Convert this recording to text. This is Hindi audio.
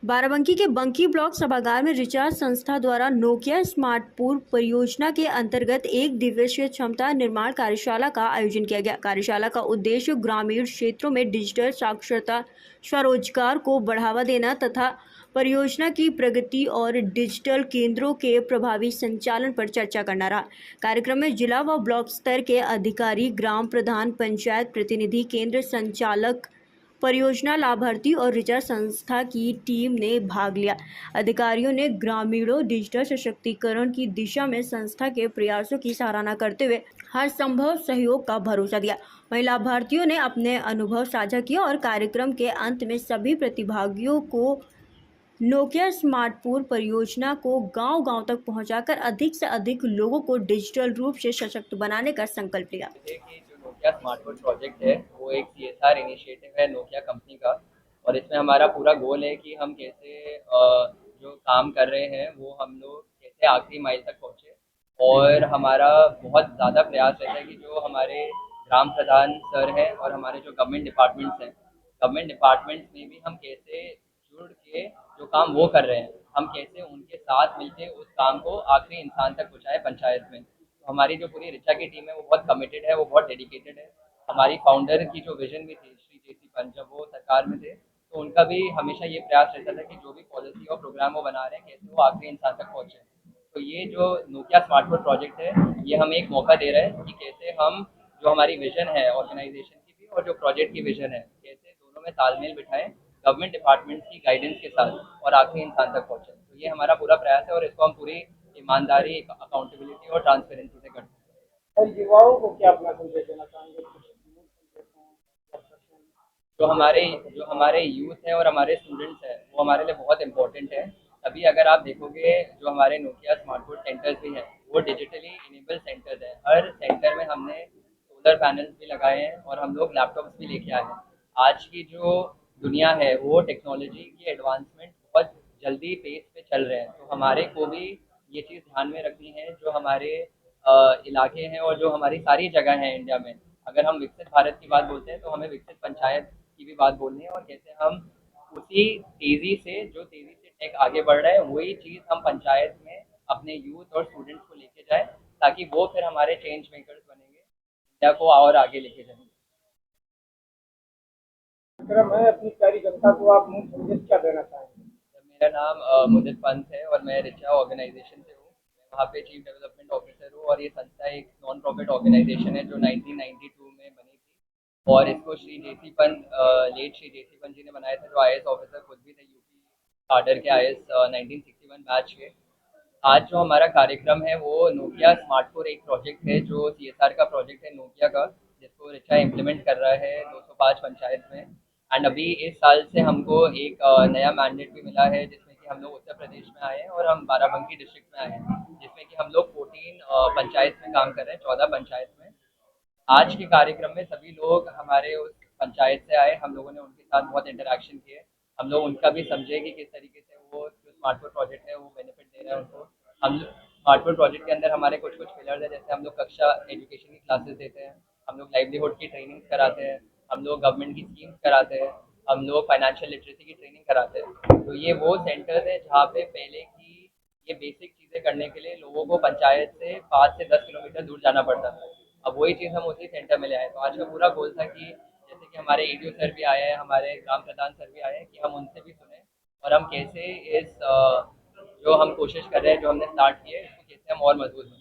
बाराबंकी के बंकी ब्लॉक सभागार में रिचार्ज संस्था द्वारा नोकिया स्मार्टपुर परियोजना के अंतर्गत एक दिवसीय क्षमता निर्माण कार्यशाला का आयोजन किया गया। कार्यशाला का उद्देश्य ग्रामीण क्षेत्रों में डिजिटल साक्षरता, स्वरोजगार को बढ़ावा देना तथा परियोजना की प्रगति और डिजिटल केंद्रों के प्रभावी संचालन पर चर्चा करना रहा। कार्यक्रम में जिला व ब्लॉक स्तर के अधिकारी, ग्राम प्रधान, पंचायत प्रतिनिधि, केंद्र संचालक, परियोजना लाभार्थी और रिचार्ज संस्था की टीम ने भाग लिया। अधिकारियों ने ग्रामीणों डिजिटल सशक्तिकरण की दिशा में संस्था के प्रयासों की सराहना करते हुए हर संभव सहयोग का भरोसा दिया। वहीं लाभार्थियों ने अपने अनुभव साझा किया और कार्यक्रम के अंत में सभी प्रतिभागियों को नोकिया स्मार्टपुर परियोजना को गांव-गांव तक पहुंचाकर अधिक से अधिक लोगों को डिजिटल रूप से सशक्त बनाने का संकल्प लिया। कि जो नोकिया स्मार्टफोन प्रोजेक्ट है वो एक सीएसआर इनिशिएटिव है नोकिया कंपनी का। और इसमें हमारा पूरा गोल है कि हम कैसे जो काम कर रहे हैं वो हम लोग कैसे आखिरी माइल तक पहुँचे। और हमारा बहुत ज़्यादा प्रयास रहता है कि जो हमारे ग्राम प्रधान सर हैं और हमारे जो गवर्नमेंट डिपार्टमेंट्स हैं, गवर्नमेंट डिपार्टमेंट्स में भी हम कैसे जुड़ के जो काम वो कर रहे हैं, हम कैसे उनके साथ मिलके उस काम को आखिरी इंसान तक पहुँचाए पंचायत में। तो हमारी जो पूरी रिचा की टीम है वो बहुत कमिटेड है, वो बहुत डेडिकेटेड है। हमारी फाउंडर की जो विजन भी थी श्री जेसी पंत, जब वो सरकार में थे तो उनका भी हमेशा ये प्रयास रहता था कि जो भी पॉलिसी और प्रोग्राम वो बना रहे हैं कैसे वो आखिरी इंसान तक पहुँचे। तो ये जो नोकिया स्मार्टफोन प्रोजेक्ट है ये हमें एक मौका दे रहा है कि कैसे हम जो हमारी विजन है ऑर्गेनाइजेशन की भी और जो प्रोजेक्ट की विजन है कैसे दोनों में तालमेल बिठाएं गवर्नमेंट डिपार्टमेंट्स की गाइडेंस के साथ और आखिरी इंसान तक पहुँचे। तो ये हमारा पूरा प्रयास है और इसको हम पूरी ईमानदारी, अकाउंटेबिलिटी और ट्रांसपेरेंसी से करते हैं। और युवाओं को क्या अपना संदेश देना चाहेंगे? कुछ मूल संदेशों या प्रश्न? जो हमारे यूथ है और हमारे स्टूडेंट्स हैं वो हमारे लिए बहुत इंपॉर्टेंट है। अभी अगर आप देखोगे जो हमारे नोकिया स्मार्टफोन सेंटर्स भी हैं वो डिजिटली इनेबल सेंटर्स हैं। हर सेंटर में हमने सोलर पैनल्स भी लगाए हैं और हम लोग लैपटॉप्स भी लेके आए हैं। आज की जो दुनिया है वो टेक्नोलॉजी की एडवांसमेंट बहुत जल्दी पेस पे चल रहे हैं। तो हमारे को भी ये चीज़ ध्यान में रखनी है जो हमारे इलाके हैं और जो हमारी सारी जगह हैं इंडिया में। अगर हम विकसित भारत की बात बोलते हैं तो हमें विकसित पंचायत की भी बात बोलनी है और कैसे हम उसी तेज़ी से जो तेज़ी से टेक आगे बढ़ रहा है वही चीज़ हम पंचायत में अपने यूथ और स्टूडेंट्स को लेके जाए ताकि वो फिर हमारे चेंज मेकर्स बनेंगे, इंडिया को और आगे लेके जाएंगे। कार्यक्रम है, अपनी प्यारी जनता को आप मूल संदेश क्या देना चाहेंगे? मेरा नाम मुदित पंत है और मैं रिचा ऑर्गेनाइजेशन से हूँ। मैं वहाँ पे चीफ डेवलपमेंट ऑफिसर हूँ और ये संस्था एक नॉन प्रॉफिट ऑर्गेनाइजेशन है जो 1992 में बनी थी। और इसको श्री जेसी पंत, लेट श्री जेसी पंत जी ने बनाया था, जो आईएएस ऑफिसर खुद भी थे, यूपी काडर के आईएएस 1961 बैच के। आज जो हमारा कार्यक्रम है वो नोकिया स्मार्टफोन एक प्रोजेक्ट है जो सीएसआर का प्रोजेक्ट है नोकिया का, जिसको रिचा इम्प्लीमेंट कर रहा है 205 पंचायत में। एंड अभी इस साल से हमको एक नया मैंडेट भी मिला है जिसमें कि हम लोग उत्तर प्रदेश में आए हैं और हम बाराबंकी डिस्ट्रिक्ट में आए हैं, जिसमें कि हम लोग 14 पंचायत में काम कर रहे हैं, 14 पंचायत में। आज के कार्यक्रम में सभी लोग हमारे उस पंचायत से आए, हम लोगों ने उनके साथ बहुत इंटरेक्शन किए। हम लोग उनका भी समझे कि किस तरीके से वो जो स्मार्टफोन प्रोजेक्ट है वो बेनिफिट दे रहा है उनको। हम स्मार्टफोन प्रोजेक्ट के अंदर हमारे कुछ कुछ पिलर्स हैं, जैसे हम लोग कक्षा एजुकेशन की क्लासेस देते हैं, हम लोग लाइवलीहुड की ट्रेनिंग कराते हैं, हम लोग गवर्नमेंट की स्कीम्स कराते हैं, हम लोग फाइनेंशियल लिटरेसी की ट्रेनिंग कराते हैं। तो ये वो सेंटर्स हैं जहाँ पे पहले की ये बेसिक चीज़ें करने के लिए लोगों को पंचायत से 5 से 10 किलोमीटर दूर जाना पड़ता था। अब वही चीज़ हम उसी सेंटर में ले आए। तो आज का पूरा गोल था कि जैसे कि हमारे एडीओ सर भी आए हैं, हमारे ग्राम प्रधान सर भी आए हैं, कि हम उनसे भी सुने और हम कैसे इस जो हम कोशिश कर रहे हैं, जो हमने स्टार्ट की है, इसको कैसे हम और मजबूत बनाएं।